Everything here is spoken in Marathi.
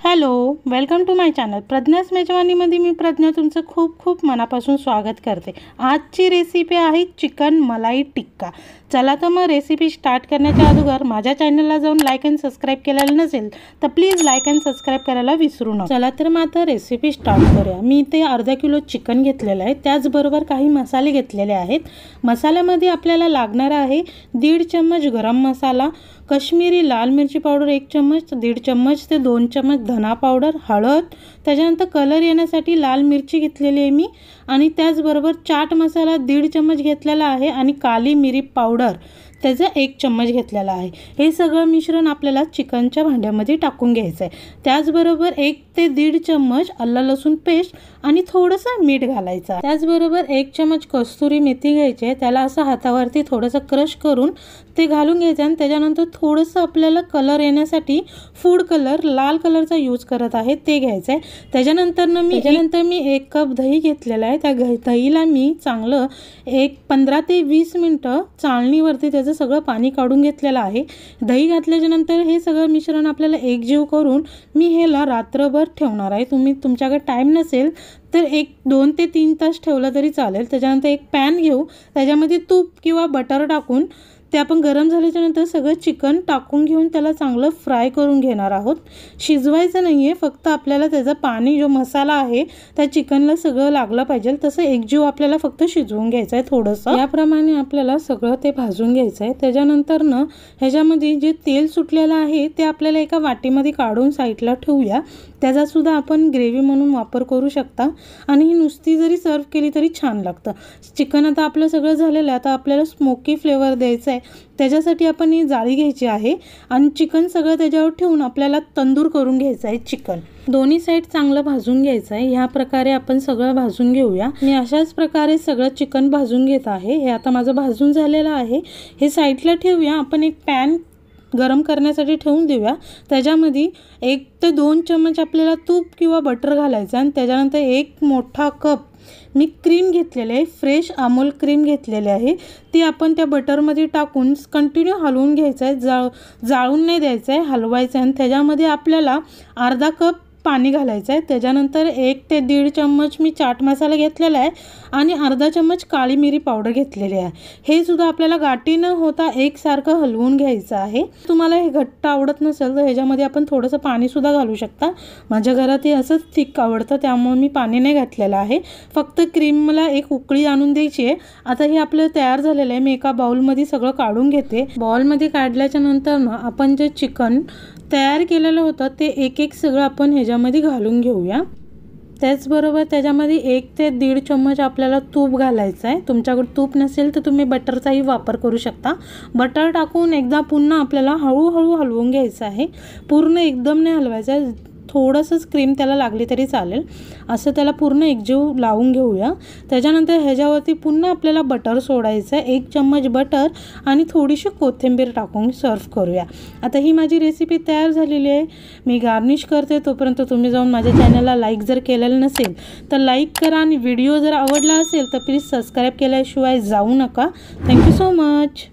Hello, welcome to my channel Pragya's मेजवानीमध्ये मी प्रज्ञा तुमचं खूप खूप मनापासून स्वागत करते। आजची रेसिपी आहे चिकन मलाई टिक्का। चला तर मग रेसिपी स्टार्ट करण्याच्या अगोदर माझ्या चॅनलला जाऊन लाईक अँड सबस्क्राइब केलेलं नसेल तर प्लीज लाईक अँड सबस्क्राइब करायला विसरू नका। चला तर मग आता रेसिपी स्टार्ट करूया। मी इथे अर्धा किलो चिकन घेतलेलं आहे, त्याचबरोबर काही मसाले घेतलेले आहेत। मसाल्यामध्ये आपल्याला लागणार आहे 1.5 चम्मच गरम मसाला, कश्मीरी लाल मिरची पावडर 1 चम्मच, 1.5 चम्मच ते 2 चम्मच धना पावडर, हळद, त्याच्यानंतर कलर येण्यासाठी लाल मिरची घेतलेली आहे मी, आणि त्याचबरोबर चाट मसाला 1.5 चम्मच घेतलेला आहे आणि काली मिरी पावडर त्याचा 1 चम्मच घेतलेला आहे। हे सगळं मिश्रण आपल्याला चिकनच्या भांड्यामध्ये टाकून घ्यायचं आहे। त्याचबरोबर 1 ते 1.5 चम्मच आलं लसूण पेस्ट आणि थोडंसं मीठ घालायचं आहे। त्याचबरोबर 1 चम्मच कस्तुरी मेथी घ्यायची आहे, त्याला असं हातावरती थोडंसं क्रश करून ते घालून घ्यायचं आणि त्याच्यानंतर थोडंसं आपल्याला कलर येण्यासाठी फूड कलर लाल कलरचा यूज करत आहे ते घ्यायचं आहे। त्याच्यानंतर मी 1 कप दही घेतलेला आहे। त्या दहीला मी चांगलं 15 ते 20 मिनिटं चाळणीवरती त्याचं सगळं पाणी काढून घेतलेलं आहे। दही घातल्याच्यानंतर हे सगळं मिश्रण आपल्याला एकजीव करून मी ह्याला रात्रभर ठेवणार आहे। तुमच्याकडे टाईम नसेल तर 2 ते 3 तास ठेवलं तरी चालेल। त्याच्यानंतर एक पॅन घेऊ, त्याच्यामध्ये तूप किंवा बटर टाकून ते आपण गरम झाल्याच्यानंतर सगळं चिकन टाकून घेऊन त्याला चांगलं फ्राय करून घेणार आहोत। शिजवायचं नाही आहे, फक्त आपल्याला त्याचा पाणी जो मसाला आहे त्या चिकनला सगळं लागलं पाहिजे तसं एकजीव आपल्याला फक्त शिजवून घ्यायचं आहे थोडंसं। याप्रमाणे आपल्याला सगळं ते भाजून घ्यायचं आहे। त्याच्यानंतर ह्याच्यामध्ये जे तेल सुटलेलं आहे ते आपल्याला एका वाटीमध्ये काढून साईडला ठेवूया। त्याचा सुद्धा आपण ग्रेव्ही म्हणून वापर करू शकता आणि ही नुसती जरी सर्व केली तरी छान लागतं। चिकन आता आपलं सगळं झालेलं आहे, आता आपल्याला स्मोकी फ्लेवर द्यायचा आहे। त्याच्यासाठी आपण ही जाळी घ्यायची आहे आणि चिकन सगळं त्याच्यावर ठेवून आपल्याला तंदूर करून घ्यायचं आहे। चिकन दोन्ही साईड चांगलं भाजून घ्यायचं आहे। ह्या प्रकारे आपण सगळं भाजून घेऊया। मी अशाच प्रकारे सगळं चिकन भाजून घेत आहे। हे आता माझं भाजून झालेलं आहे, हे साईडला ठेवूया। आपण एक पॅन गरम करण्यासाठी ठेवून देऊया। त्याच्यामध्ये 1 ते 2 चम्मच आपल्याला तूप किंवा बटर घालायचं आणि त्याच्यानंतर 1 मोठा कप मी क्रीम घेतलेले आहे, फ्रेश अमूल क्रीम घेतलेले आहे। ती आपण त्या बटरमध्ये टाकून कंटिन्यू हलवून घ्यायचं आहे, जाळून नाही द्यायचं आहे, हलवायचं आहे। आणि त्याच्यामध्ये आपल्याला अर्धा कप पाणी घालायचं आहे। त्याच्यानंतर 1 ते 1.5 चम्मच मी चाट मसाला घेतलेला आहे आणि अर्धा चम्मच काळी मिरी पावडर घेतलेली आहे। हे सुद्धा आपल्याला गाठी न होता एकसारखं हलवून घ्यायचं आहे। तुम्हाला हे घट्ट आवडत नसेल तर ह्याच्यामध्ये आपण थोडंसं पाणी सुद्धा घालू शकता। माझ्या घरात हे असंच थिक आवडतं त्यामुळे मी पाणी नाही घातलेलं आहे, फक्त क्रीमला एक उकळी आणून द्यायची आहे। आता हे आपलं तयार झालेलं आहे। मी एका बाउलमध्ये सगळं काढून घेते। बाउलमध्ये काढल्याच्या नंतर आपण जे चिकन तयार केलेलं होतं ते एक सगळं आपण ह्याच्यामध्ये घालून घेऊया। त्याचबरोबर त्याच्यामध्ये 1 ते 1.5 चम्मच आपल्याला तूप घालायचं आहे। तुमच्याकडे तूप नसेल तर तुम्ही बटरचाही वापर करू शकता। बटर टाकून एकदा पुन्हा आपल्याला हळूहळू हलवून घ्यायचं आहे, पूर्ण एकदम नाही हलवायचं आहे। थोडंसंच क्रीम त्याला लागली तरी चालेल, असं त्याला पूर्ण एकजीव लावून घेऊया। त्याच्यानंतर ह्याच्यावरती पुन्हा आपल्याला बटर सोडायचं आहे, 1 चम्मच बटर आणि थोडीशी कोथिंबीर टाकून सर्व करूया। आता ही माझी रेसिपी तयार झालेली आहे, मी गार्निश करते। तोपर्यंत तुम्ही जाऊन माझ्या चॅनलला लाईक जर केलेलं नसेल तर लाईक करा आणि व्हिडिओ जर आवडला असेल तर प्लीज सबस्क्राईब केल्याशिवाय जाऊ नका। Thank you so much.